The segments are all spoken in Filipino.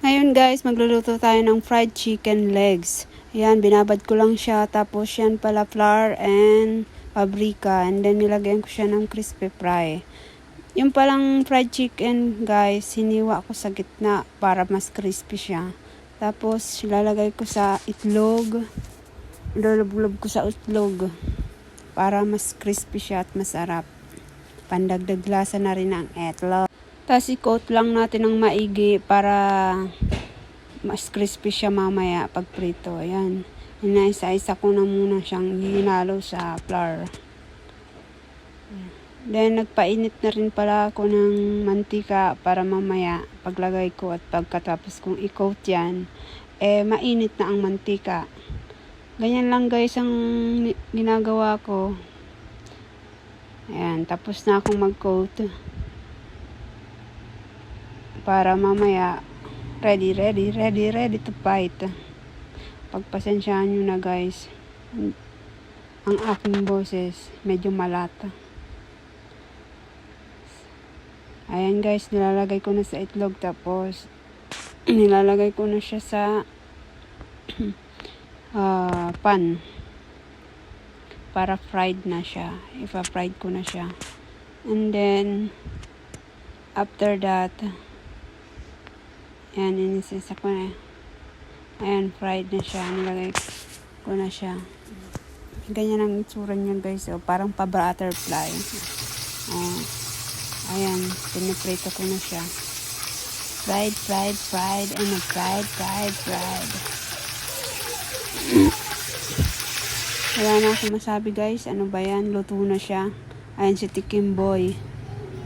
Ngayon guys, magluluto tayo ng fried chicken legs. Ayan, binabad ko lang siya. Tapos yan pala flour and paprika. And then nilagyan ko siya ng crispy fry. Yung palang fried chicken guys, hiniwa ko sa gitna para mas crispy siya. Tapos ilalagay ko sa itlog. Ilulublob ko sa itlog para mas crispy siya at masarap. Pandagdag lasa na rin ang itlog. Tapos i-coat lang natin ng maigi para mas crispy siya mamaya pag prito. Ayan. Inaisa-isa ko na muna siyang hinalo sa flour. Then nagpainit na rin pala ako ng mantika para mamaya paglagay ko at pagkatapos kong i-coat yan, mainit na ang mantika. Ganyan lang guys ang ginagawa ko. Ayan, tapos na akong mag-coat. Para mamaya, ready to fight. Pagpasensyahan nyo na guys. Ang aking boses, medyo malata. Ayan guys, nilalagay ko na sa itlog. Tapos, nilalagay ko na siya sa pan. Para fried na siya. Ipa-fried ko na siya. And then, after that, ayan, inisisa ko na. Ayan, fried na siya. Nilagay ko na siya. Ganyan ang itsura niya guys. Parang pa-butterfly. Ayan, piniprito ko na siya. Fried. And fried. Wala na akong masabi guys. Ano ba yan? Luto na siya. Ayan si Tikim Boy.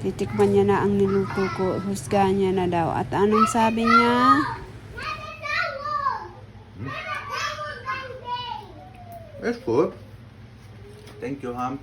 Titikman niya na ang niluto ko. Husgahan niya na daw. At anong sabi niya? It's good. Thank you, Ham.